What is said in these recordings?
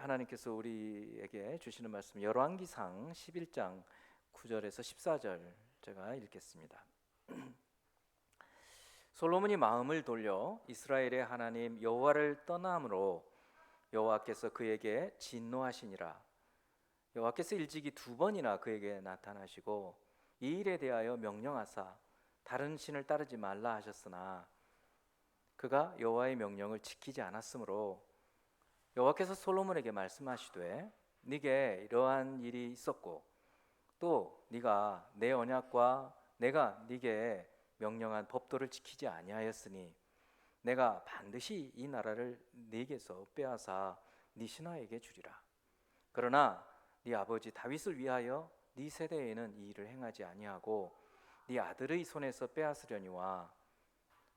하나님께서 우리에게 주시는 말씀 열왕기상 11장 9절에서 14절 제가 읽겠습니다. 솔로몬이 마음을 돌려 이스라엘의 하나님 여호와를 떠남으로 여호와께서 그에게 진노하시니라. 여호와께서 일찍이 2번이나 그에게 나타나시고 이 일에 대하여 명령하사 다른 신을 따르지 말라 하셨으나 그가 여호와의 명령을 지키지 않았으므로 여호와께서 솔로몬에게 말씀하시되 네게 이러한 일이 있었고 또 네가 내 언약과 내가 네게 명령한 법도를 지키지 아니하였으니 내가 반드시 이 나라를 네게서 빼앗아 네 신하에게 주리라. 그러나 네 아버지 다윗을 위하여 네 세대에는 이 일을 행하지 아니하고 네 아들의 손에서 빼앗으려니와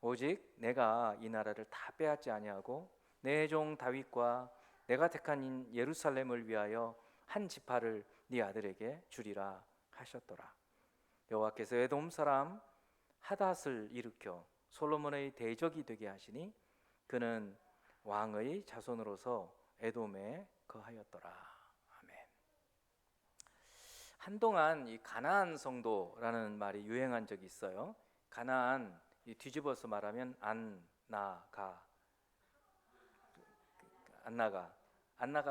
오직 내가 이 나라를 다 빼앗지 아니하고 내 종 다윗과 내가 택한 예루살렘을 위하여 한 지파를 네 아들에게 주리라 하셨더라. 여호와께서 에돔 사람 하닷을 일으켜 솔로몬의 대적이 되게 하시니 그는 왕의 자손으로서 에돔에 거하였더라. 아멘. 한동안 이 가나안 성도라는 말이 유행한 적이 있어요. 가나안 뒤집어서 말하면 안나가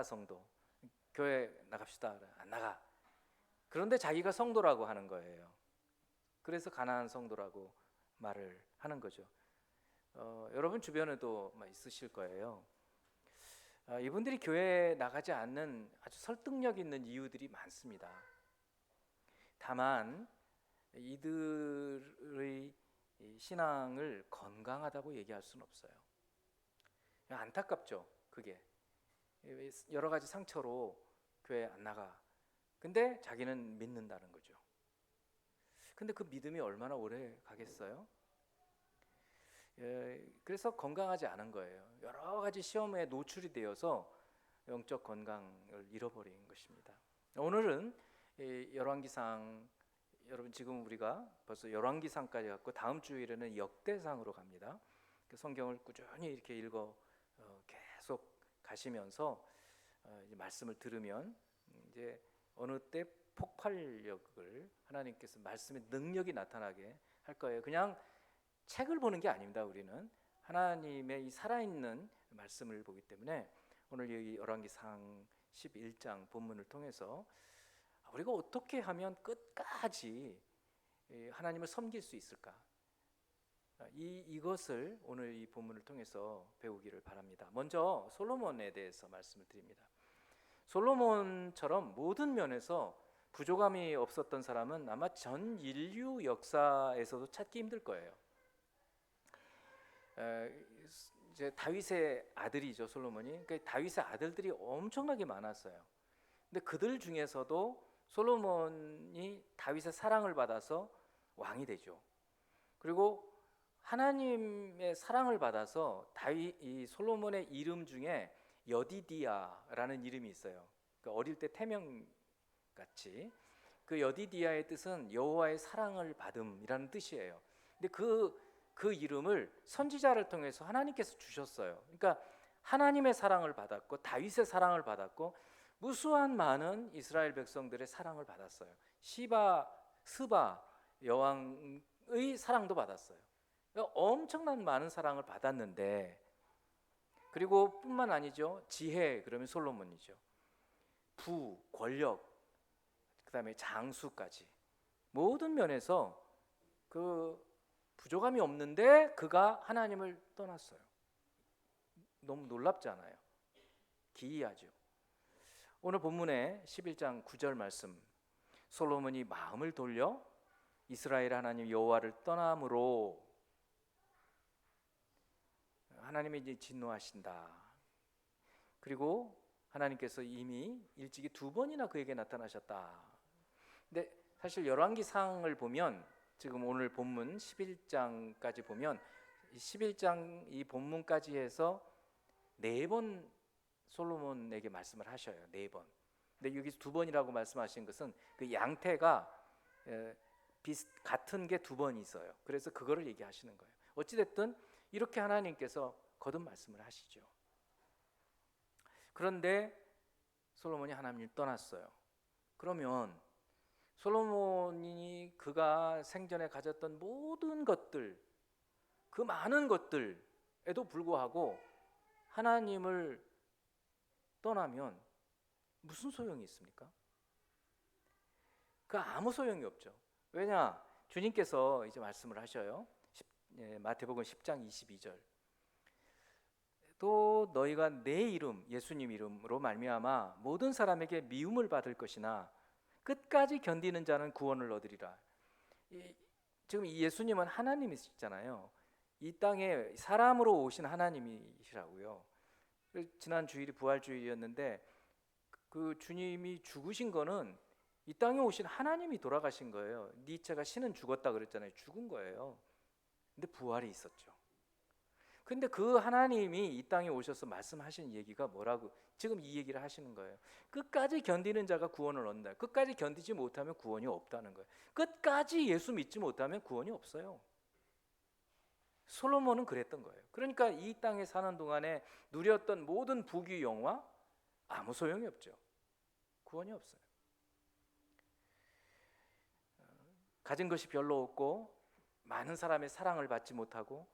성도. 교회 나갑시다. 안 나가. 그런데 자기가 성도라고 하는 거예요. 그래서 가나안 성도라고 말을 하는 거죠. 여러분 주변에도 있으실 거예요. 이분들이 교회에 나가지 않는 아주 설득력 있는 이유들이 많습니다. 다만 이들의 신앙을 건강하다고 얘기할 수는 없어요. 안타깝죠. 그게 여러 가지 상처로 교회 안 나가. 근데 자기는 믿는다는 거죠. 근데 그 믿음이 얼마나 오래 가겠어요? 그래서 건강하지 않은 거예요. 여러 가지 시험에 노출이 되어서 영적 건강을 잃어버린 것입니다. 오늘은 열왕기상, 여러분 지금 우리가 벌써 열왕기상까지 갔고 다음 주일에는 역대상으로 갑니다. 성경을 꾸준히 이렇게 읽어 계속 가시면서 이제 말씀을 들으면 이제 어느 때 폭발력을 하나님께서 말씀의 능력이 나타나게 할 거예요. 그냥 책을 보는 게 아닙니다. 우리는 하나님의 이 살아있는 말씀을 보기 때문에 오늘 여기 열왕기상 11장 본문을 통해서 우리가 어떻게 하면 끝까지 하나님을 섬길 수 있을까? 이것을 오늘 이 본문을 통해서 배우기를 바랍니다. 먼저 솔로몬에 대해서 말씀을 드립니다. 솔로몬처럼 모든 면에서 부족함이 없었던 사람은 아마 전 인류 역사에서도 찾기 힘들 거예요. 이제 다윗의 아들이죠, 솔로몬이. 그러니까 다윗의 아들들이 엄청나게 많았어요. 근데 그들 중에서도 솔로몬이 다윗의 사랑을 받아서 왕이 되죠. 그리고 하나님의 사랑을 받아서 이 솔로몬의 이름 중에 여디디아라는 이름이 있어요. 그러니까 어릴 때 태명 같이 그 여디디아의 뜻은 여호와의 사랑을 받음이라는 뜻이에요. 근데 그 이름을 선지자를 통해서 하나님께서 주셨어요. 그러니까 하나님의 사랑을 받았고 다윗의 사랑을 받았고 무수한 많은 이스라엘 백성들의 사랑을 받았어요. 스바 여왕의 사랑도 받았어요. 엄청난 많은 사랑을 받았는데, 그리고 뿐만 아니죠. 지혜, 그러면 솔로몬이죠. 부, 권력, 그 다음에 장수까지 모든 면에서 그 부족함이 없는데 그가 하나님을 떠났어요. 너무 놀랍잖아요. 기이하죠. 오늘 본문의 11장 9절 말씀, 솔로몬이 마음을 돌려 이스라엘 하나님 여호와를 떠남으로 하나님이 이제 진노하신다. 그리고 하나님께서 이미 일찍이 2번이나 그에게 나타나셨다. 근데 사실 열왕기상을 보면 지금 오늘 본문 11장까지 보면 11장 이 본문까지 해서 4번 솔로몬에게 말씀을 하셔요. 4번. 근데 여기서 2번이라고 말씀하신 것은 그 양태가 같은 게 2번 있어요. 그래서 그거를 얘기하시는 거예요. 어찌 됐든 이렇게 하나님께서 거듭 말씀을 하시죠. 그런데 솔로몬이 하나님을 떠났어요. 그러면 솔로몬이 그가 생전에 가졌던 모든 것들, 그 많은 것들에도 불구하고 하나님을 떠나면 무슨 소용이 있습니까? 그 아무 소용이 없죠. 왜냐? 주님께서 이제 말씀을 하셔요. 마태복음 10장 22절. 또 너희가 내 이름, 예수님 이름으로 말미암아 모든 사람에게 미움을 받을 것이나 끝까지 견디는 자는 구원을 얻으리라. 지금 이 예수님은 하나님이시잖아요. 이 땅에 사람으로 오신 하나님이시라고요. 지난 주일이 부활주일이었는데 그 주님이 죽으신 거는 이 땅에 오신 하나님이 돌아가신 거예요. 니체가 신은 죽었다 그랬잖아요. 죽은 거예요. 근데 부활이 있었죠. 근데 그 하나님이 이 땅에 오셔서 말씀하신 얘기가 뭐라고 지금 이 얘기를 하시는 거예요. 끝까지 견디는 자가 구원을 얻는다. 끝까지 견디지 못하면 구원이 없다는 거예요. 끝까지 예수 믿지 못하면 구원이 없어요. 솔로몬은 그랬던 거예요. 그러니까 이 땅에 사는 동안에 누렸던 모든 부귀 영화 아무 소용이 없죠. 구원이 없어요. 가진 것이 별로 없고 많은 사람의 사랑을 받지 못하고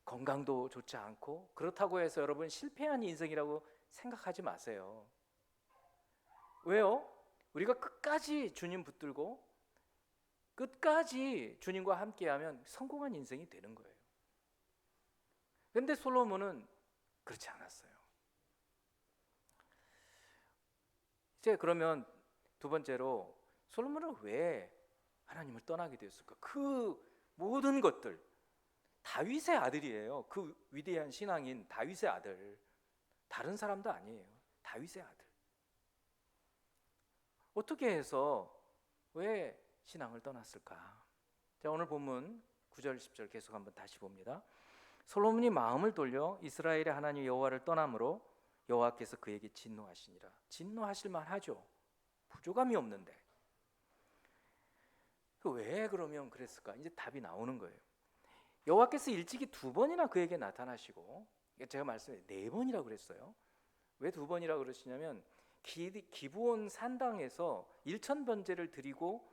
건강도 좋지 않고 그렇다고 해서 여러분 실패한 인생이라고 생각하지 마세요. 왜요? 우리가 끝까지 주님 붙들고 끝까지 주님과 함께하면 성공한 인생이 되는 거예요. 그런데 솔로몬은 그렇지 않았어요. 이제 그러면 두 번째로 솔로몬은 왜 하나님을 떠나게 되었을까? 그 모든 것들 다윗의 아들이에요. 그 위대한 신앙인 다윗의 아들. 다른 사람도 아니에요. 다윗의 아들. 어떻게 해서 왜 신앙을 떠났을까? 자, 오늘 본문 9절 10절 계속 한번 다시 봅니다. 솔로몬이 마음을 돌려 이스라엘의 하나님 여호와를 떠남으로 여호와께서 그에게 진노하시니라. 진노하실 만하죠. 부족함이 없는데. 왜 그러면 그랬을까? 이제 답이 나오는 거예요. 여호와께서 일찍이 두 번이나 그에게 나타나시고, 제가 말씀해 4번이라고 그랬어요. 왜 2번이라고 그러시냐면 기브온 산당에서 1,000번제를 드리고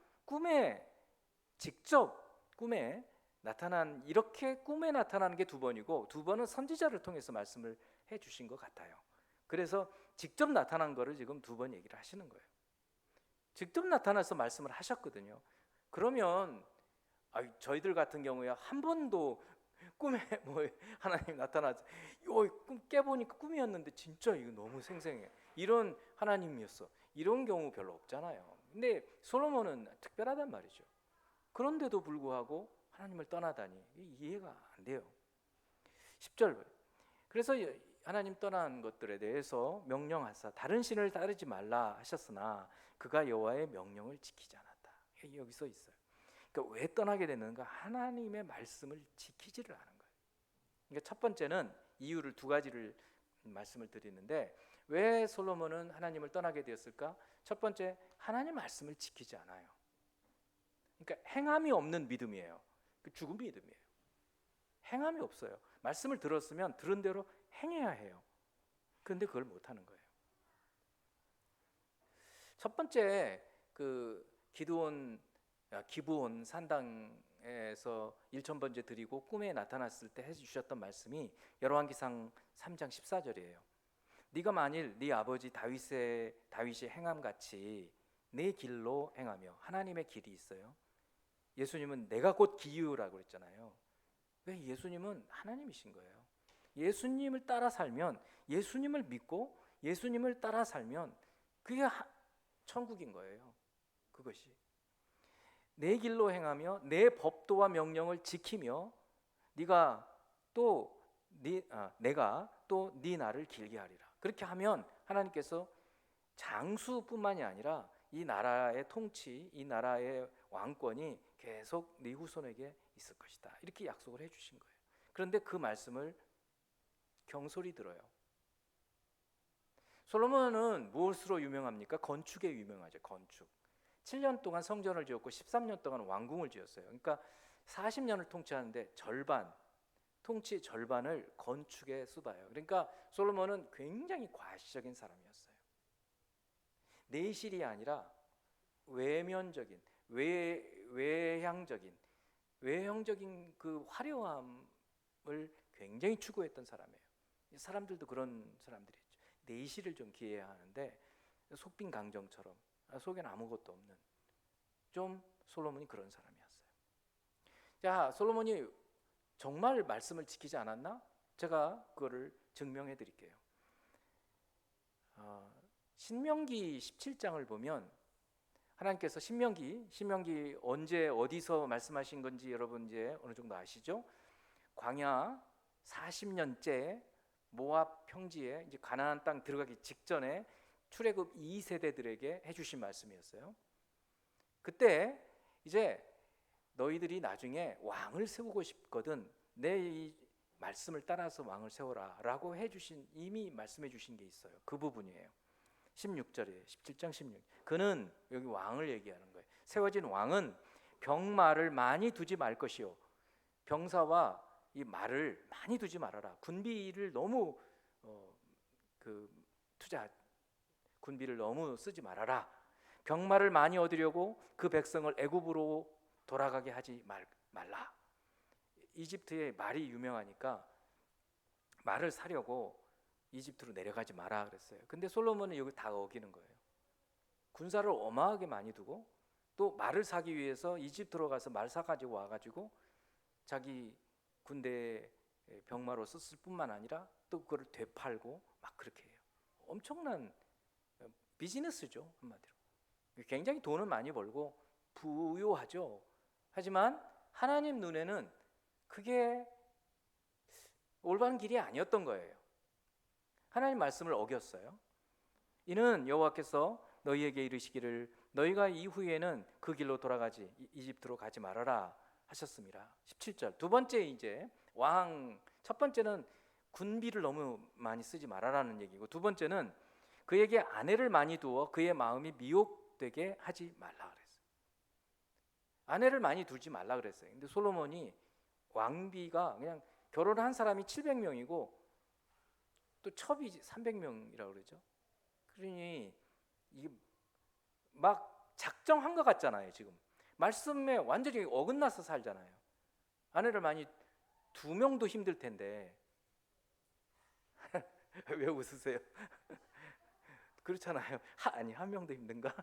직접 꿈에 나타난, 이렇게 꿈에 나타나는 게 2번이고 2번은 선지자를 통해서 말씀을 해 주신 것 같아요. 그래서 직접 나타난 거를 지금 2번 얘기를 하시는 거예요. 직접 나타나서 말씀을 하셨거든요. 그러면 저희들 같은 경우에 한 번도 꿈에 하나님 나타나서 꿈 깨보니까 꿈이었는데 진짜 이거 너무 생생해, 이런 하나님이었어, 이런 경우 별로 없잖아요. 근데 솔로몬은 특별하단 말이죠. 그런데도 불구하고 하나님을 떠나다니 이해가 안 돼요. 10절. 그래서 하나님 떠난 것들에 대해서 명령하사 다른 신을 따르지 말라 하셨으나 그가 여호와의 명령을 지키지 않았다. 여기 써 있어요. 그러니까 왜 떠나게 됐는가? 하나님의 말씀을 지키지를 않은 거예요. 그러니까 첫 번째는 이유를 2가지를 말씀을 드리는데 왜 솔로몬은 하나님을 떠나게 되었을까? 첫 번째, 하나님 말씀을 지키지 않아요. 그러니까 행함이 없는 믿음이에요. 죽은 믿음이에요. 행함이 없어요. 말씀을 들었으면 들은 대로 행해야 해요. 그런데 그걸 못하는 거예요. 첫 번째, 기브온 산당에서 1,000번제 드리고 꿈에 나타났을 때 해주셨던 말씀이 열왕기상 3장 14절이에요. 네가 만일 네 아버지 다윗이 행함같이 내 길로 행하며, 하나님의 길이 있어요. 예수님은 내가 곧 길이라고 그랬잖아요. 왜? 예수님은 하나님이신 거예요. 예수님을 따라 살면, 예수님을 믿고 예수님을 따라 살면 그게 천국인 거예요. 그것이 내 길로 행하며 내 법도와 명령을 지키며 내가 또 네 나를 길게 하리라. 그렇게 하면 하나님께서 장수뿐만이 아니라 이 나라의 통치, 이 나라의 왕권이 계속 네 후손에게 있을 것이다. 이렇게 약속을 해주신 거예요. 그런데 그 말씀을 경솔히 들어요. 솔로몬은 무엇으로 유명합니까? 건축에 유명하죠. 건축. 7년 동안 성전을 지었고 13년 동안 왕궁을 지었어요. 그러니까 40년을 통치하는데 절반, 통치의 절반을 건축에 쏟아요. 그러니까 솔로몬은 굉장히 과시적인 사람이었어요. 내실이 아니라 외면적인, 외형적인 그 화려함을 굉장히 추구했던 사람이에요. 사람들도 그런 사람들이죠. 내실을 좀 기해야 하는데 속빈강정처럼 속에는 아무것도 없는, 좀 솔로몬이 그런 사람이었어요. 자, 솔로몬이 정말 말씀을 지키지 않았나? 제가 그거를 증명해 드릴게요. 신명기 17장을 보면 하나님께서 신명기 언제 어디서 말씀하신 건지 여러분 이제 어느 정도 아시죠? 광야 40년째 모압 평지에 이제 가나안 땅 들어가기 직전에 출애굽 2세대들에게 해주신 말씀이었어요. 그때 이제 너희들이 나중에 왕을 세우고 싶거든 내 이 말씀을 따라서 왕을 세워라라고 해주신, 이미 말씀해 주신 게 있어요. 그 부분이에요. 16절에 17장 16. 그는 여기 왕을 얘기하는 거예요. 세워진 왕은 병마를 많이 두지 말 것이요. 병사와 이 말을 많이 두지 말아라. 군비를 너무 군비를 너무 쓰지 말아라. 병마를 많이 얻으려고 그 백성을 애굽으로 돌아가게 하지 말라. 이집트의 말이 유명하니까 말을 사려고 이집트로 내려가지 마라 그랬어요. 근데 솔로몬은 여기 다 어기는 거예요. 군사를 어마하게 많이 두고 또 말을 사기 위해서 이집트로 가서 말 사가지고 와가지고 자기 군대에 병마로 썼을 뿐만 아니라 또 그걸 되팔고 막 그렇게 해요. 엄청난 비즈니스죠, 한마디로. 굉장히 돈을 많이 벌고 부유하죠. 하지만 하나님 눈에는 그게 올바른 길이 아니었던 거예요. 하나님 말씀을 어겼어요. 이는 여호와께서 너희에게 이르시기를 너희가 이후에는 그 길로 돌아가지 이집트로 가지 말아라 하셨습니다. 17절. 두 번째, 이제 왕, 첫 번째는 군비를 너무 많이 쓰지 말아라는 얘기고, 두 번째는 그에게 아내를 많이 두어 그의 마음이 미혹되게 하지 말라 그랬어요. 아내를 많이 두지 말라 그랬어요. 근데 솔로몬이 왕비가 그냥 결혼한 사람이 700명이고 또 첩이 300명이라고 그러죠. 그러니 이게 막 작정한 것 같잖아요. 지금 말씀에 완전히 어긋나서 살잖아요. 아내를 많이 2명도 힘들 텐데 왜 웃으세요? 그렇잖아요. 아니 1명도 힘든가?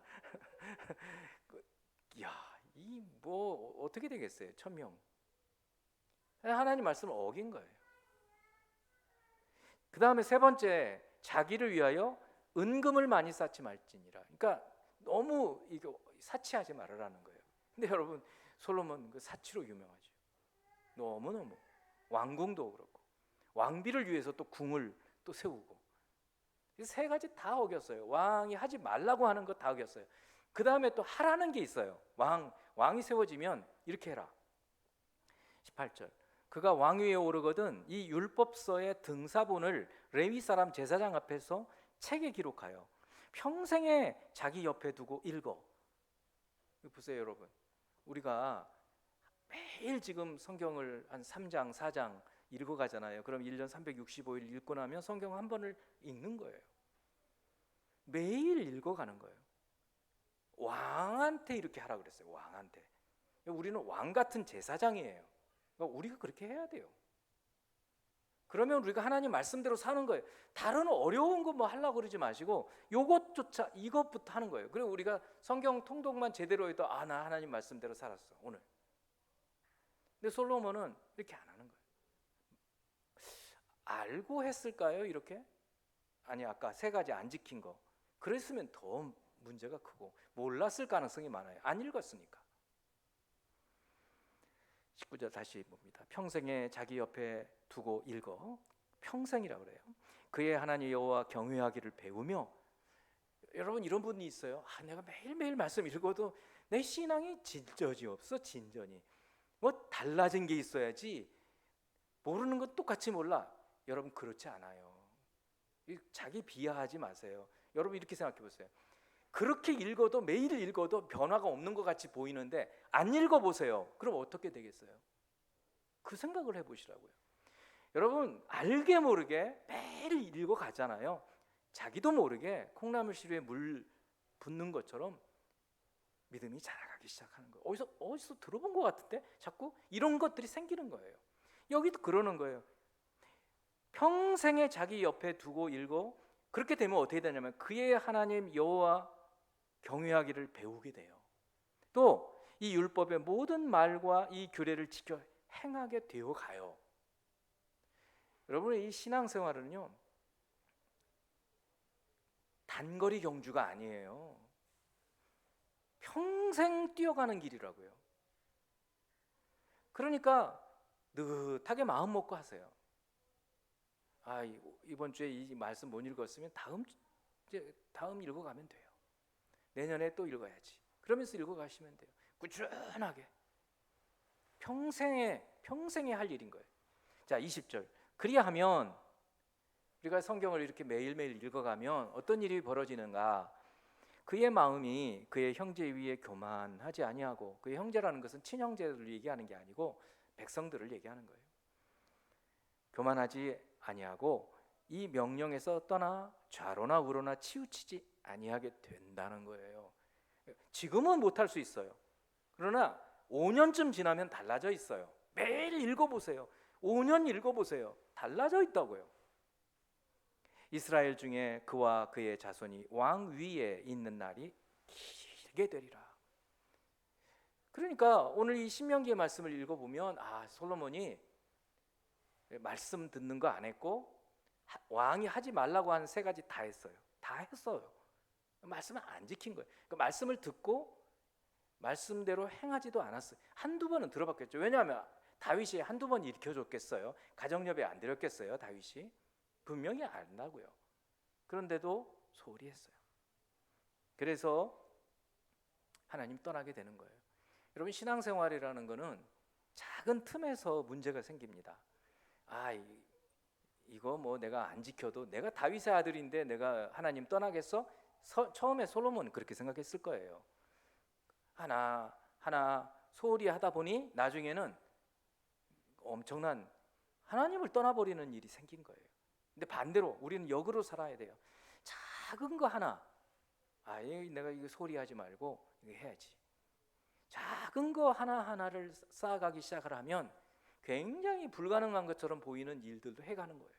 야, 이 뭐 어떻게 되겠어요? 1000명. 하나님 말씀을 어긴 거예요. 그 다음에 세 번째, 자기를 위하여 은금을 많이 쌓지 말지니라. 그러니까 너무 이거 사치하지 말으라는 거예요. 근데 여러분, 솔로몬 그 사치로 유명하죠. 너무너무 왕궁도 그렇고 왕비를 위해서 또 궁을 또 세우고, 이 세 가지 다 어겼어요. 왕이 하지 말라고 하는 거 다 어겼어요. 그 다음에 또 하라는 게 있어요. 왕이 세워지면 이렇게 해라. 18절. 그가 왕위에 오르거든 이 율법서의 등사본을 레위 사람 제사장 앞에서 책에 기록하여 평생에 자기 옆에 두고 읽어. 보세요, 여러분. 우리가 매일 지금 성경을 한 3장, 4장 읽어 가잖아요. 그럼 1년 365일 읽고 나면 성경 한 번을 읽는 거예요. 매일 읽어 가는 거예요. 왕한테 이렇게 하라 그랬어요. 왕한테. 우리는 왕 같은 제사장이에요. 그러니까 우리가 그렇게 해야 돼요. 그러면 우리가 하나님 말씀대로 사는 거예요. 다른 어려운 거 뭐 하려고 그러지 마시고 이것부터 하는 거예요. 그리고 우리가 성경 통독만 제대로 해도 나 하나님 말씀대로 살았어 오늘. 근데 솔로몬은 이렇게 안 하는 거예요. 알고 했을까요? 이렇게? 아니, 아까 세 가지 안 지킨 거 그랬으면 더 문제가 크고 몰랐을 가능성이 많아요. 안 읽었으니까. 19절 다시 봅니다. 평생에 자기 옆에 두고 읽어. 평생이라고 그래요. 그의 하나님 여호와 경외하기를 배우며. 여러분, 이런 분이 있어요. 내가 매일매일 말씀 읽어도 내 신앙이 진전이 없어. 진전이 뭐 달라진 게 있어야지, 모르는 건 똑같이 몰라. 여러분, 그렇지 않아요. 자기 비하하지 마세요. 여러분, 이렇게 생각해 보세요. 그렇게 읽어도, 매일 읽어도 변화가 없는 것 같이 보이는데 안 읽어보세요. 그럼 어떻게 되겠어요? 그 생각을 해보시라고요. 여러분 알게 모르게 매일 읽어 가잖아요. 자기도 모르게 콩나물 시루에 물 붓는 것처럼 믿음이 자라가기 시작하는 거예요. 어디서 들어본 것 같은데 자꾸 이런 것들이 생기는 거예요. 여기도 그러는 거예요. 평생에 자기 옆에 두고 읽어. 그렇게 되면 어떻게 되냐면 그의 하나님 여호와 경외하기를 배우게 돼요. 또 이 율법의 모든 말과 이 규례를 지켜 행하게 되어 가요. 여러분의 이 신앙생활은요, 단거리 경주가 아니에요. 평생 뛰어가는 길이라고요. 그러니까 느긋하게 마음 먹고 하세요. 이번 주에 이 말씀 못 읽었으면 다음 읽어가면 돼요. 내년에 또 읽어야지. 그러면서 읽어가시면 돼요. 꾸준하게 평생에 할 일인 거예요. 자, 20절. 그리하면 우리가 성경을 이렇게 매일매일 읽어가면 어떤 일이 벌어지는가? 그의 마음이 그의 형제 위에 교만하지 아니하고, 그의 형제라는 것은 친형제들을 얘기하는 게 아니고 백성들을 얘기하는 거예요. 교만하지 아니하고 이 명령에서 떠나 좌로나 우로나 치우치지 아니하게 된다는 거예요. 지금은 못할 수 있어요. 그러나 5년쯤 지나면 달라져 있어요. 매일 읽어보세요. 5년 읽어보세요. 달라져 있다고요. 이스라엘 중에 그와 그의 자손이 왕 위에 있는 날이 길게 되리라. 그러니까 오늘 이 신명기의 말씀을 읽어보면 솔로몬이 말씀 듣는 거 안 했고 왕이 하지 말라고 한 3가지 다 했어요. 다 했어요. 말씀을 안 지킨 거예요. 그 말씀을 듣고 말씀대로 행하지도 않았어요. 한두 번은 들어봤겠죠. 왜냐하면 다윗이 한두 번 일으켜줬겠어요? 가정예배 안 드렸겠어요? 다윗이 분명히 안다고요. 그런데도 소홀히 했어요. 그래서 하나님 떠나게 되는 거예요. 여러분, 신앙생활이라는 거는 작은 틈에서 문제가 생깁니다. 이거 뭐 내가 안 지켜도, 내가 다윗의 아들인데 내가 하나님 떠나겠어? 처음에 솔로몬은 그렇게 생각했을 거예요. 하나 소홀히 하다 보니 나중에는 엄청난 하나님을 떠나버리는 일이 생긴 거예요. 근데 반대로 우리는 역으로 살아야 돼요. 작은 거 하나, 내가 이거 소홀히 하지 말고 이거 해야지. 작은 거 하나하나를 쌓아가기 시작을 하면 굉장히 불가능한 것처럼 보이는 일들도 해가는 거예요.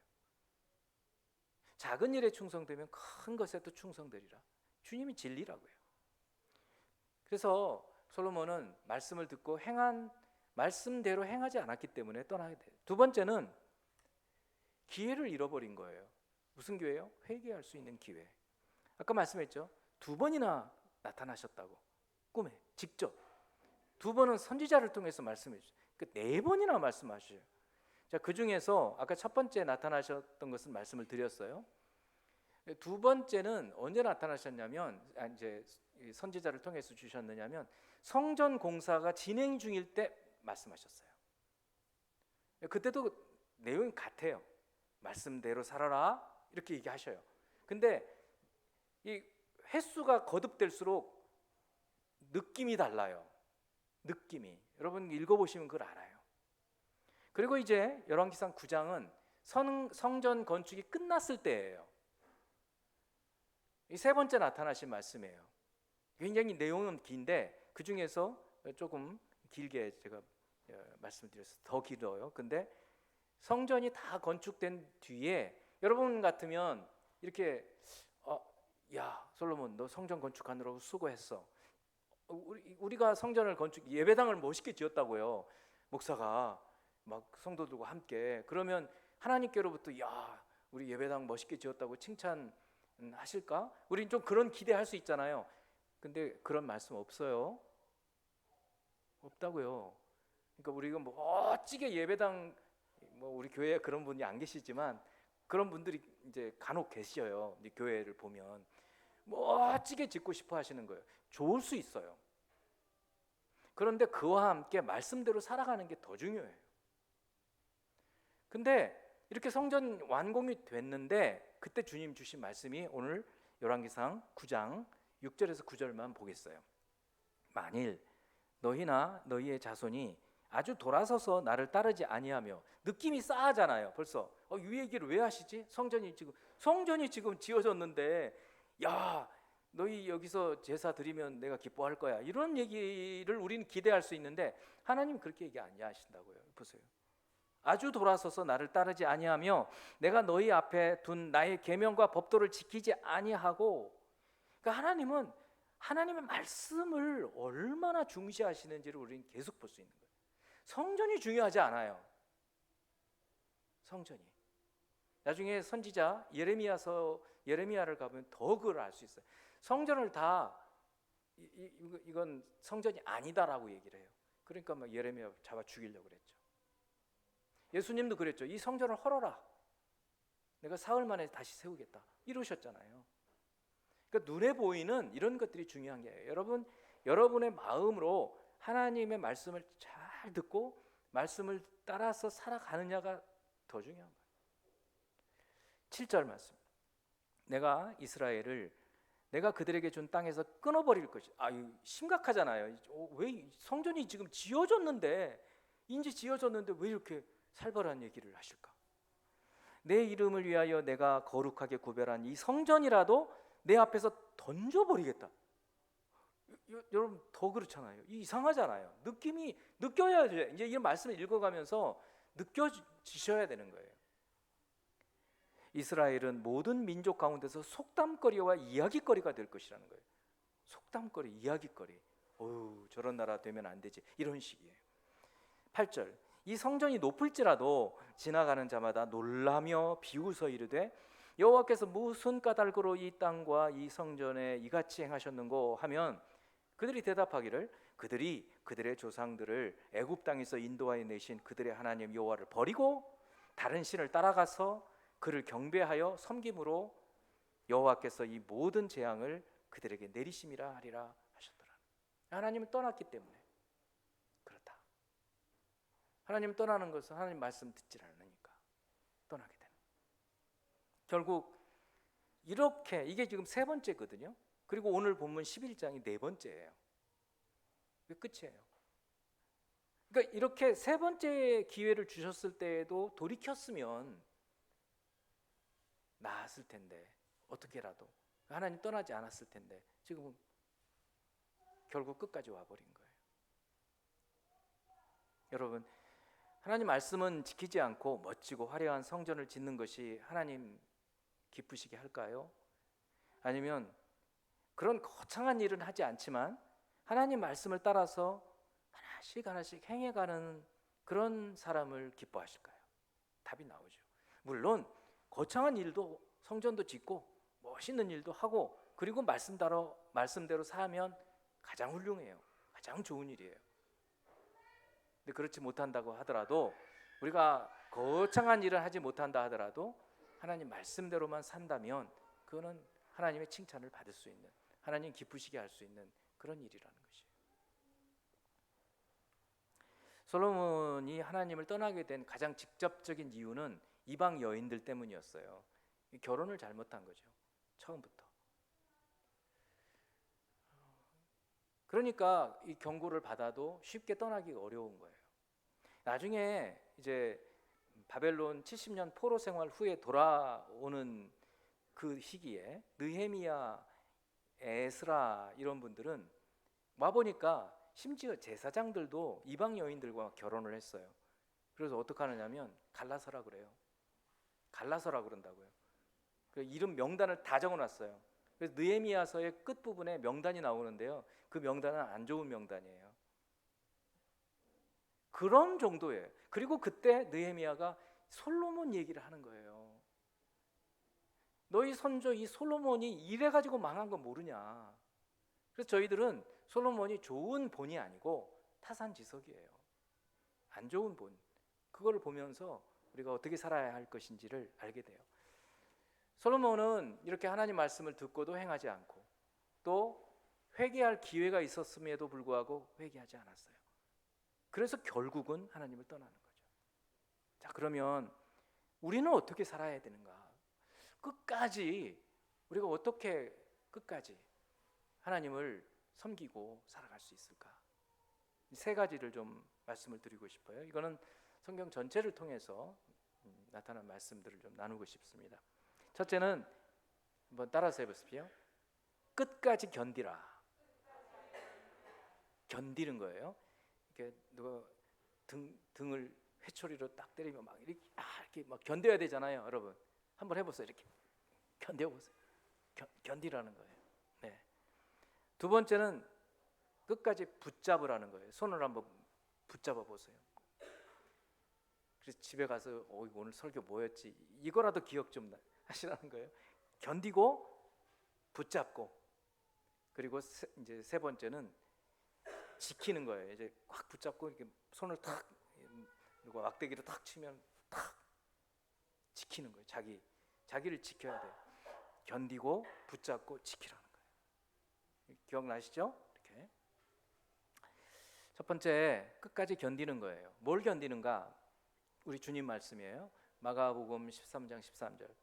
작은 일에 충성되면 큰 것에 또 충성되리라. 주님이 진리라고요. 그래서 솔로몬은 말씀을 듣고 말씀대로 행하지 않았기 때문에 떠나게 돼요. 두 번째는 기회를 잃어버린 거예요. 무슨 기회요? 회개할 수 있는 기회. 아까 말씀했죠. 2번이나 나타나셨다고. 꿈에 직접. 2번은 선지자를 통해서 말씀해 주셨어요. 4번이나 말씀하셔요. 자, 그 중에서 아까 첫 번째 나타나셨던 것은 말씀을 드렸어요. 2번째는 언제 나타나셨냐면, 이제 선지자를 통해서 주셨느냐면 성전 공사가 진행 중일 때 말씀하셨어요. 그때도 내용이 같아요. 말씀대로 살아라 이렇게 얘기하셔요. 근데 이 횟수가 거듭될수록 느낌이 달라요. 느낌이. 여러분 읽어보시면 그걸 알아요. 그리고 이제 열왕기상 9장은 성전 건축이 끝났을 때예요. 이 3번째 나타나신 말씀이에요. 굉장히 내용은 긴데 그 중에서 조금 길게 제가 말씀드렸어요. 더 길어요. 근데 성전이 다 건축된 뒤에 여러분 같으면 이렇게 야 솔로몬 너 성전 건축하느라고 수고했어. 우리가 성전을 예배당을 멋있게 지었다고요. 목사가 막 성도들과 함께. 그러면 하나님께로부터 야 우리 예배당 멋있게 지었다고 칭찬하실까? 우린 좀 그런 기대할 수 있잖아요. 근데 그런 말씀 없어요. 없다고요. 그러니까 우리가 뭐 멋지게 예배당, 뭐 우리 교회에 그런 분이 안 계시지만 그런 분들이 이제 간혹 계셔요. 이제 교회를 보면 멋지게 짓고 싶어 하시는 거예요. 좋을 수 있어요. 그런데 그와 함께 말씀대로 살아가는 게 더 중요해요. 근데 이렇게 성전 완공이 됐는데 그때 주님 주신 말씀이 오늘 열왕기상 9장 6절에서 9절만 보겠어요. 만일 너희나 너희의 자손이 아주 돌아서서 나를 따르지 아니하며. 느낌이 싸하잖아요. 벌써 이 얘기를 왜 하시지? 성전이 지금 지어졌는데, 야 너희 여기서 제사 드리면 내가 기뻐할 거야, 이런 얘기를 우리는 기대할 수 있는데 하나님 그렇게 얘기 안 하신다고요. 보세요. 아주 돌아서서 나를 따르지 아니하며 내가 너희 앞에 둔 나의 계명과 법도를 지키지 아니하고. 그러니까 하나님은 하나님의 말씀을 얼마나 중시하시는지를 우리는 계속 볼 수 있는 거예요. 성전이 중요하지 않아요. 성전이. 나중에 선지자 예레미야를 가보면 더 그걸 알 수 있어요. 성전을 다 이건 성전이 아니다라고 얘기를 해요. 그러니까 막 예레미야 잡아 죽이려고 그랬죠. 예수님도 그랬죠. 이 성전을 헐어라, 내가 사흘 만에 다시 세우겠다, 이러셨잖아요. 그러니까 눈에 보이는 이런 것들이 중요한 게, 여러분의 마음으로 하나님의 말씀을 잘 듣고 말씀을 따라서 살아가느냐가 더 중요한 거예요. 7절 말씀. 내가 이스라엘을 내가 그들에게 준 땅에서 끊어버릴 것이. 이거 심각하잖아요. 왜 성전이 지금 지어졌는데 왜 이렇게 살벌한 얘기를 하실까? 내 이름을 위하여 내가 거룩하게 구별한 이 성전이라도 내 앞에서 던져버리겠다. 여러분 더 그렇잖아요. 이상하잖아요. 느낌이 느껴야죠. 이제 이 말씀을 읽어가면서 느껴지셔야 되는 거예요. 이스라엘은 모든 민족 가운데서 속담거리와 이야기거리가 될 것이라는 거예요. 속담거리, 이야기거리. 저런 나라 되면 안 되지, 이런 식이에요. 8절. 이 성전이 높을지라도 지나가는 자마다 놀라며 비웃어 이르되 여호와께서 무슨 까닭으로 이 땅과 이 성전에 이같이 행하셨는고 하면, 그들이 대답하기를 그들이 그들의 조상들을 애굽 땅에서 인도하여 내신 그들의 하나님 여호와를 버리고 다른 신을 따라가서 그를 경배하여 섬김으로 여호와께서 이 모든 재앙을 그들에게 내리심이라 하리라 하셨더라. 하나님을 떠났기 때문에 그렇다. 하나님 떠나는 것은 하나님 말씀 듣지 않으니까 떠나게 되는. 결국 이렇게, 이게 지금 세 번째거든요. 그리고 오늘 본문 11장이 네 번째예요. 이게 끝이에요. 그러니까 이렇게 세 번째 기회를 주셨을 때에도 돌이켰으면 나았을 텐데, 어떻게라도 하나님 떠나지 않았을 텐데 지금은 결국 끝까지 와버린 거예요. 여러분, 하나님 말씀은 지키지 않고 멋지고 화려한 성전을 짓는 것이 하나님 기쁘시게 할까요? 아니면 그런 거창한 일은 하지 않지만 하나님 말씀을 따라서 하나씩 행해가는 그런 사람을 기뻐하실까요? 답이 나오죠. 물론 거창한 일도, 성전도 짓고 멋있는 일도 하고, 그리고 말씀대로 살면 가장 훌륭해요. 가장 좋은 일이에요. 근데 그렇지 못한다고 하더라도, 우리가 거창한 일을 하지 못한다 하더라도 하나님 말씀대로만 산다면 그거는 하나님의 칭찬을 받을 수 있는, 하나님 기쁘시게 할 수 있는 그런 일이라는 것이에요. 솔로몬이 하나님을 떠나게 된 가장 직접적인 이유는 이방 여인들 때문이었어요. 결혼을 잘못한 거죠, 처음부터. 그러니까 이 경고를 받아도 쉽게 떠나기가 어려운 거예요. 나중에 이제 바벨론 70년 포로 생활 후에 돌아오는 그 시기에 느헤미야, 에스라 이런 분들은 와보니까 심지어 제사장들도 이방 여인들과 결혼을 했어요. 그래서 어떻게 하느냐면 갈라서라 그래요. 갈라서라 그런다고요. 이름 명단을 다 적어놨어요. 그래서 느헤미야서의 끝부분에 명단이 나오는데요, 그 명단은 안 좋은 명단이에요. 그런 정도예요. 그리고 그때 느헤미야가 솔로몬 얘기를 하는 거예요. 너희 선조 이 솔로몬이 이래가지고 망한 거 모르냐. 그래서 저희들은 솔로몬이 좋은 본이 아니고 타산지석이에요. 안 좋은 본. 그걸 보면서 우리가 어떻게 살아야 할 것인지를 알게 돼요. 솔로몬은 이렇게 하나님 말씀을 듣고도 행하지 않고, 또 회개할 기회가 있었음에도 불구하고 회개하지 않았어요. 그래서 결국은 하나님을 떠나는 거죠. 자, 그러면 우리는 어떻게 살아야 되는가? 끝까지 우리가 어떻게 끝까지 하나님을 섬기고 살아갈 수 있을까? 세 가지를 좀 말씀을 드리고 싶어요. 이거는 성경 전체를 통해서 나타난 말씀들을 좀 나누고 싶습니다. 첫째는 한번 따라서 해보십시오. 끝까지 견디라. 견디는 거예요. 이렇게 누가 등을 회초리로 딱 때리면 막 이렇게 막 견뎌야 되잖아요, 여러분. 한번 해보세요. 이렇게 견뎌보세요. 견디라는 거예요. 네. 두 번째는 끝까지 붙잡으라는 거예요. 손을 한번 붙잡아 보세요. 그래서 집에 가서 오늘 설교 뭐였지? 이거라도 기억 좀 하시라는 거예요. 견디고 붙잡고, 그리고 이제 세 번째는 지키는 거예요. 이제 꽉 붙잡고 이렇게 손을 탁 그리고 막대기를 탁 치면 탁 지키는 거예요. 자기를 지켜야 돼요. 견디고 붙잡고 지키라는 거예요. 기억나시죠? 이렇게. 첫 번째, 끝까지 견디는 거예요. 뭘 견디는가? 우리 주님 말씀이에요. 마가복음 13장 13절.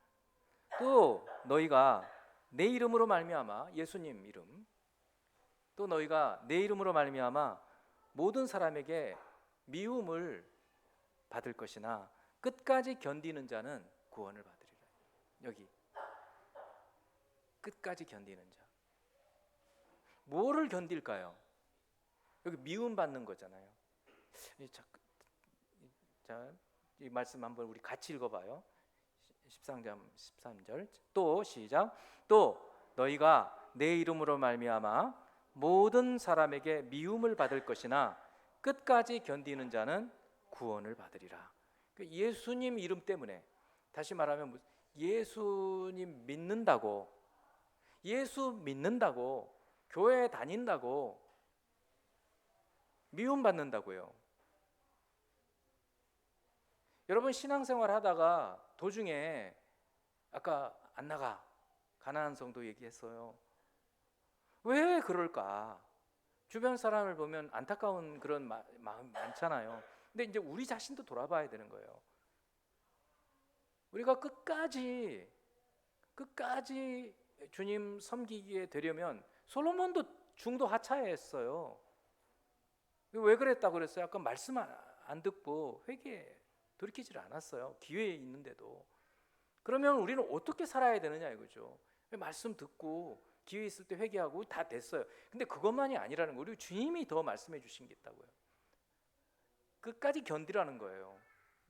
또 너희가 내 이름으로 말미암아, 예수님 이름, 또 너희가 내 이름으로 말미암아 모든 사람에게 미움을 받을 것이나 끝까지 견디는 자는 구원을 받으리라. 여기 끝까지 견디는 자. 뭐를 견딜까요? 여기 미움 받는 거잖아요. 자, 이 말씀 한번 우리 같이 읽어봐요. 13장 13절. 또 시작. 또 너희가 내 이름으로 말미암아 모든 사람에게 미움을 받을 것이나 끝까지 견디는 자는 구원을 받으리라. 예수님 이름 때문에, 다시 말하면 예수님 믿는다고, 예수 믿는다고, 교회 다닌다고 미움 받는다고요. 여러분, 신앙생활 하다가 도중에 아까 안 나가 가나안 성도 얘기했어요. 왜 그럴까? 주변 사람을 보면 안타까운 그런 마음 많잖아요. 근데 이제 우리 자신도 돌아봐야 되는 거예요. 우리가 끝까지 주님 섬기게 되려면, 솔로몬도 중도 하차했어요. 왜 그랬다고 그랬어요? 아까 말씀 안 듣고 회개에 돌이키질 않았어요. 기회에 있는데도. 그러면 우리는 어떻게 살아야 되느냐 이거죠. 말씀 듣고 기회 있을 때 회개하고 다 됐어요. 근데 그것만이 아니라는 거예요. 우리 주님이 더 말씀해 주신 게 있다고요. 끝까지 견디라는 거예요.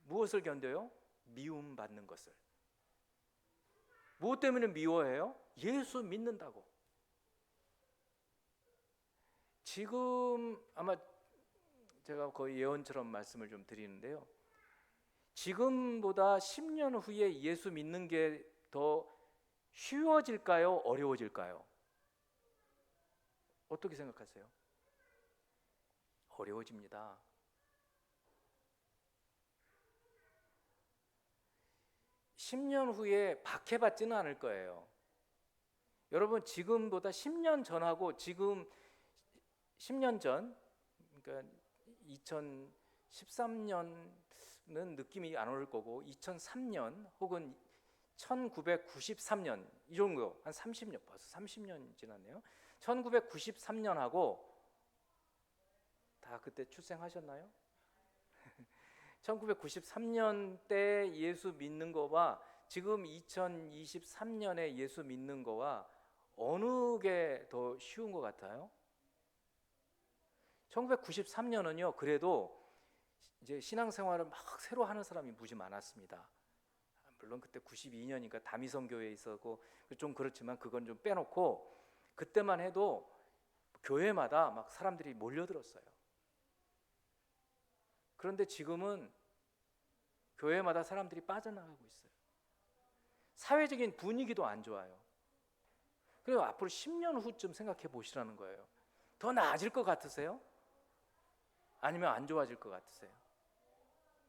무엇을 견뎌요? 미움 받는 것을. 무엇 때문에 미워해요? 예수 믿는다고. 지금 아마 제가 거의 예언처럼 말씀을 좀 드리는데요. 지금보다 10년 후에 예수 믿는 게 더 쉬워질까요? 어려워질까요? 어떻게 생각하세요? 어려워집니다. (10년) 후에 박해받지는 않을 거예요. 여러분, 지금보다 10년 전하고 지금 10년 전, 그러니까 2013년은 느낌이 안 올 거고 2003년 혹은 1993년 이 정도, 한 30년, 벌써 30년 지났네요. 1993년하고 다 그때 출생하셨나요? 1993년 때 예수 믿는 거와 지금 2023년에 예수 믿는 거와 어느 게 더 쉬운 것 같아요? 1993년은요, 그래도 이제 신앙생활을 막 새로 하는 사람이 무지 많았습니다. 물론 그때 92년이니까 다미성교회에 있었고 좀 그렇지만 그건 좀 빼놓고 그때만 해도 교회마다 막 사람들이 몰려들었어요. 그런데 지금은 교회마다 사람들이 빠져나가고 있어요. 사회적인 분위기도 안 좋아요. 그리고 앞으로 10년 후쯤 생각해 보시라는 거예요. 더 나아질 것 같으세요? 아니면 안 좋아질 것 같으세요?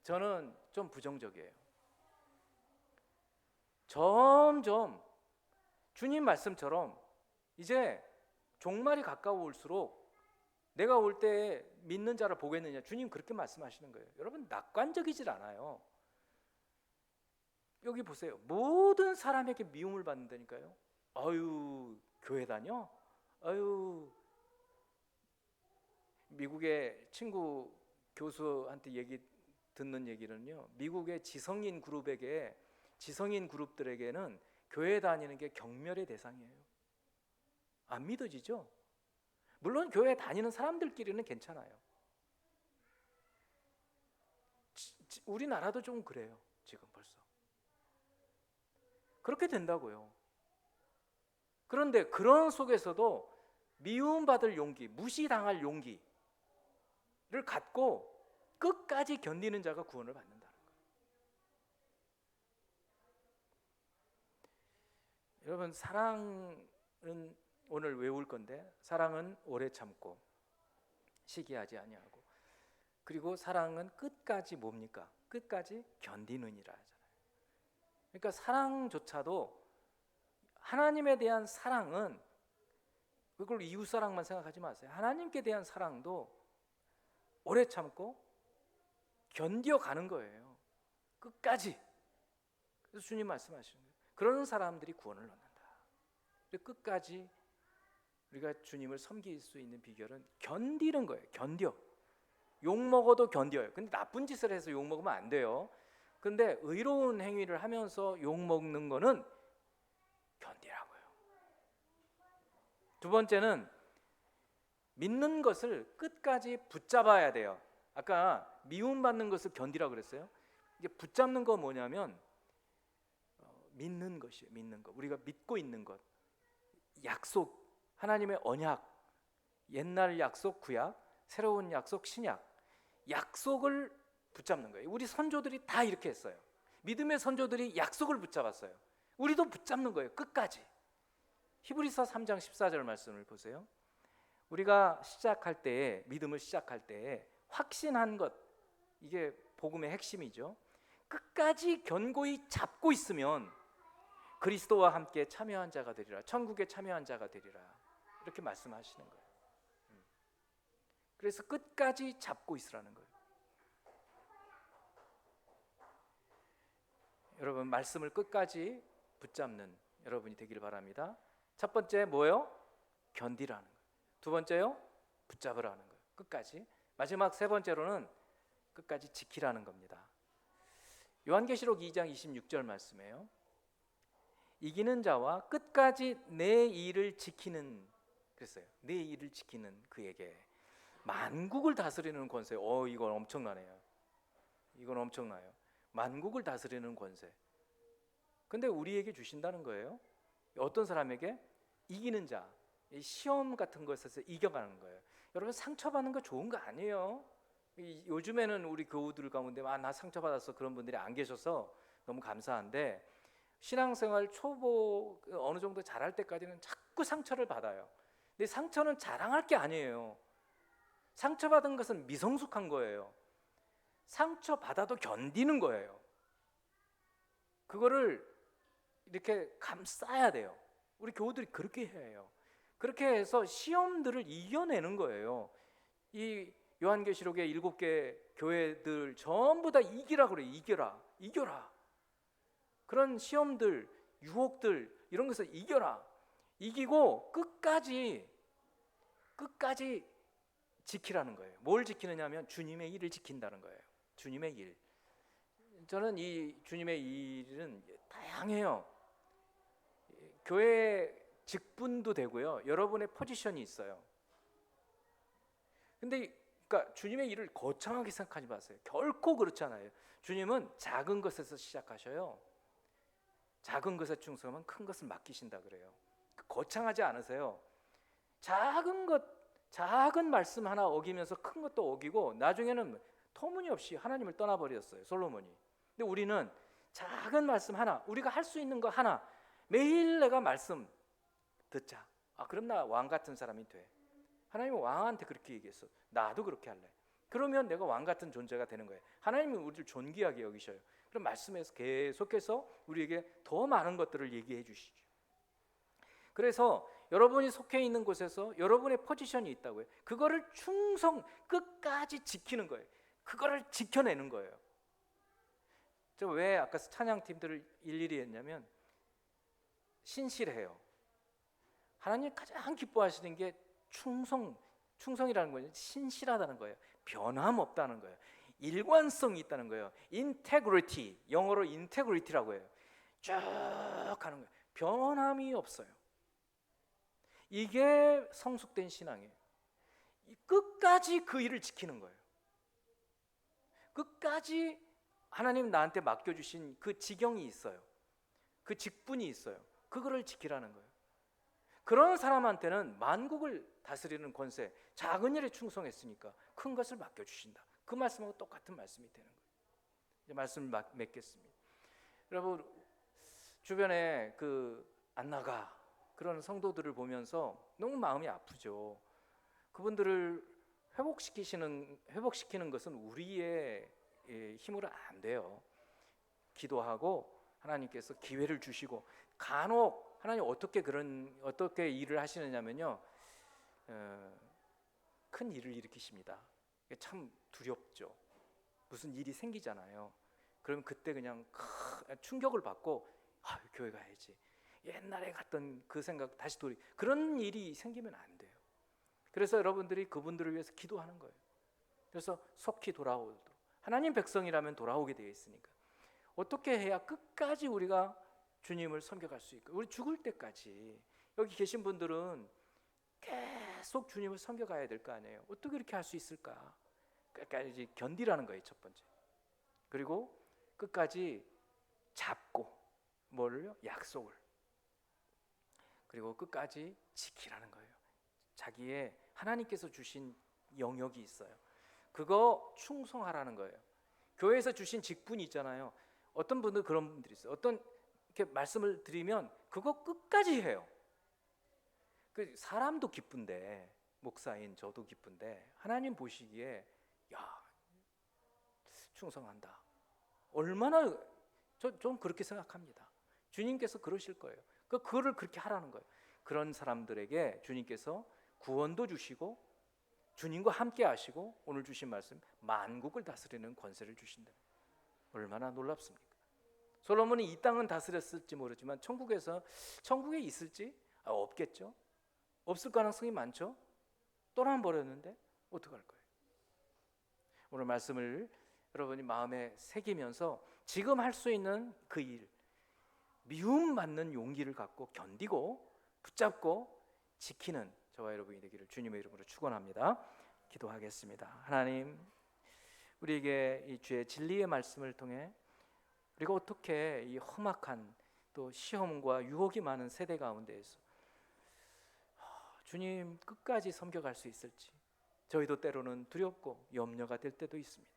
저는 좀 부정적이에요. 점점 주님 말씀처럼 이제 종말이 가까워올수록 내가 올 때 믿는 자를 보겠느냐, 주님 그렇게 말씀하시는 거예요. 여러분, 낙관적이질 않아요. 여기 보세요. 모든 사람에게 미움을 받는다니까요. 아유, 교회 다녀? 아유, 미국의 친구 교수한테 듣는 얘기는요, 미국의 지성인 그룹들에게는 교회 다니는 게 경멸의 대상이에요. 안 믿어지죠? 물론 교회 다니는 사람들끼리는 괜찮아요. 우리나라도 좀 그래요. 지금 벌써 그렇게 된다고요. 그런데 그런 속에서도 미움받을 용기, 무시당할 용기를 갖고 끝까지 견디는 자가 구원을 받는다는 거예요. 여러분, 사랑은 오늘 외울 건데, 사랑은 오래 참고 시기하지 아니하고, 그리고 사랑은 끝까지 뭡니까? 끝까지 견디느니라 하잖아요. 그러니까 사랑조차도, 하나님에 대한 사랑은 그걸 이웃 사랑만 생각하지 마세요. 하나님께 대한 사랑도 오래 참고 견뎌가는 거예요. 끝까지. 그래서 주님 말씀하시는 거예요. 그런 사람들이 구원을 얻는다. 끝까지 우리가 주님을 섬길 수 있는 비결은 견디는 거예요. 견뎌. 욕 먹어도 견뎌요. 근데 나쁜 짓을 해서 욕 먹으면 안 돼요. 근데 의로운 행위를 하면서 욕 먹는 거는 견디라고요. 두 번째는 믿는 것을 끝까지 붙잡아야 돼요. 아까 미움받는 것을 견디라고 그랬어요. 이게 붙잡는 거 뭐냐면 믿는 것이에요. 믿는 것. 우리가 믿고 있는 것. 약속, 하나님의 언약, 옛날 약속 구약, 새로운 약속 신약. 약속을 붙잡는 거예요. 우리 선조들이 다 이렇게 했어요. 믿음의 선조들이 약속을 붙잡았어요. 우리도 붙잡는 거예요. 끝까지. 히브리서 3장 14절 말씀을 보세요. 우리가 시작할 때에, 믿음을 시작할 때에 확신한 것, 이게 복음의 핵심이죠. 끝까지 견고히 잡고 있으면 그리스도와 함께 참여한 자가 되리라, 천국에 참여한 자가 되리라, 이렇게 말씀하시는 거예요. 그래서 끝까지 잡고 있으라는 거예요. 여러분, 말씀을 끝까지 붙잡는 여러분이 되기를 바랍니다. 첫 번째 뭐예요? 견디라는 거예요. 두 번째요? 붙잡으라는 거예요. 끝까지. 마지막 세 번째로는 끝까지 지키라는 겁니다. 요한계시록 2장 26절 말씀이에요. 이기는 자와 끝까지 내 일을 지키는, 그랬어요. 내 일을 지키는 그에게 만국을 다스리는 권세. 이건 엄청나네요. 이건 엄청나요. 만국을 다스리는 권세. 근데 우리에게 주신다는 거예요. 어떤 사람에게? 이기는 자. 시험 같은 것에서 이겨가는 거예요. 여러분, 상처받는 거 좋은 거 아니에요. 요즘에는 우리 교우들 가운데 나 상처받았어, 그런 분들이 안 계셔서 너무 감사한데, 신앙생활 초보 어느 정도 잘할 때까지는 자꾸 상처를 받아요. 근데 상처는 자랑할 게 아니에요. 상처받은 것은 미성숙한 거예요. 상처받아도 견디는 거예요. 그거를 이렇게 감싸야 돼요. 우리 교우들이 그렇게 해야 해요. 그렇게 해서 시험들을 이겨내는 거예요. 이 요한계시록의 7개 교회들 전부 다 이기라 그래요. 이겨라. 그런 시험들, 유혹들, 이런 것을 이겨라. 이기고 끝까지 지키라는 거예요. 뭘 지키느냐 하면 주님의 일을 지킨다는 거예요. 주님의 일. 저는 이 주님의 일은 다양해요. 교회 직분도 되고요. 여러분의 포지션이 있어요. 근데 그러니까 주님의 일을 거창하게 생각하지 마세요. 결코 그렇지 않아요. 주님은 작은 것에서 시작하셔요. 작은 것에 충성하면 큰 것을 맡기신다 그래요. 거창하지 않으세요. 작은 말씀 하나 어기면서 큰 것도 어기고 나중에는 터무니없이 하나님을 떠나버렸어요, 솔로몬이. 근데 우리는 작은 말씀 하나, 우리가 할 수 있는 거 하나, 매일 내가 말씀 듣자. 그럼 나 왕 같은 사람이 돼. 하나님은 왕한테 그렇게 얘기했어. 나도 그렇게 할래. 그러면 내가 왕 같은 존재가 되는 거예요. 하나님은 우리를 존귀하게 여기셔요. 그럼 말씀에서 계속해서 우리에게 더 많은 것들을 얘기해 주시죠. 그래서 여러분이 속해 있는 곳에서 여러분의 포지션이 있다고요. 그거를 끝까지 지키는 거예요. 그거를 지켜내는 거예요. 저 왜 아까 찬양팀들을 일일이 했냐면 신실해요. 하나님 가장 기뻐하시는 게 충성이라는 건 신실하다는 거예요. 변함없다는 거예요. 일관성이 있다는 거예요. integrity, 영어로 integrity라고 해요. 쭉 가는 거예요. 변함이 없어요. 이게 성숙된 신앙이에요. 끝까지 그 일을 지키는 거예요. 끝까지 하나님 나한테 맡겨주신 그 지경이 있어요. 그 직분이 있어요. 그거를 지키라는 거예요. 그런 사람한테는 만국을 다스리는 권세, 작은 일에 충성했으니까 큰 것을 맡겨주신다. 그 말씀하고 똑같은 말씀이 되는 거예요. 이제 말씀을 맺겠습니다. 여러분, 주변에 안 나가 그런 성도들을 보면서 너무 마음이 아프죠. 그분들을 회복시키는 것은 우리의 힘으로 안 돼요. 기도하고 하나님께서 기회를 주시고, 간혹 하나님 어떻게 일을 하시느냐면요, 큰 일을 일으키십니다. 이게 참 두렵죠. 무슨 일이 생기잖아요. 그러면 그때 그냥 충격을 받고 교회 가야지. 옛날에 갔던 그 생각 다시 그런 일이 생기면 안 돼요. 그래서 여러분들이 그분들을 위해서 기도하는 거예요. 그래서 속히 돌아오도록, 하나님 백성이라면 돌아오게 되어 있으니까 어떻게 해야 끝까지 우리가 주님을 섬겨갈 수 있고, 우리 죽을 때까지. 여기 계신 분들은 계속 주님을 섬겨가야 될 거 아니에요. 어떻게 이렇게 할 수 있을까? 끝까지 견디라는 거예요, 첫 번째. 그리고 끝까지 잡고, 뭐를요? 약속을. 그리고 끝까지 지키라는 거예요. 자기의 하나님께서 주신 영역이 있어요. 그거 충성하라는 거예요. 교회에서 주신 직분이 있잖아요. 어떤 분들 그런 분들이 있어요. 어떤 이렇게 말씀을 드리면 그거 끝까지 해요. 그 사람도 기쁜데, 목사인 저도 기쁜데, 하나님 보시기에 야, 충성한다. 얼마나, 좀 그렇게 생각합니다. 주님께서 그러실 거예요. 그거를 그렇게 하라는 거예요. 그런 사람들에게 주님께서 구원도 주시고 주님과 함께 하시고 오늘 주신 말씀, 만국을 다스리는 권세를 주신다. 얼마나 놀랍습니까? 솔로몬이 이 땅은 다스렸을지 모르지만 천국에 있을지 없겠죠. 없을 가능성이 많죠. 떠나버렸는데 어떡할 거예요? 오늘 말씀을 여러분이 마음에 새기면서 지금 할 수 있는 그 일, 미움 받는 용기를 갖고 견디고 붙잡고 지키는 저와 여러분이 되기를 주님의 이름으로 축원합니다. 기도하겠습니다. 하나님, 우리에게 이 주의 진리의 말씀을 통해 우리가 어떻게 이 험악한 또 시험과 유혹이 많은 세대 가운데에서 주님 끝까지 섬겨갈 수 있을지 저희도 때로는 두렵고 염려가 될 때도 있습니다.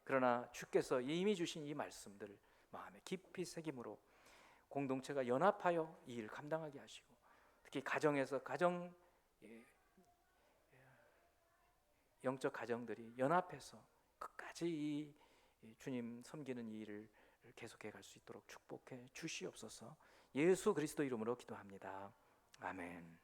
그러나 주께서 이미 주신 이 말씀들을 마음에 깊이 새김으로 공동체가 연합하여 이 일을 감당하게 하시고, 특히 가정에서 영적 가정들이 연합해서 끝까지 이 주님 섬기는 이 일을 계속해 갈 수 있도록 축복해 주시옵소서. 예수 그리스도 이름으로 기도합니다. 아멘.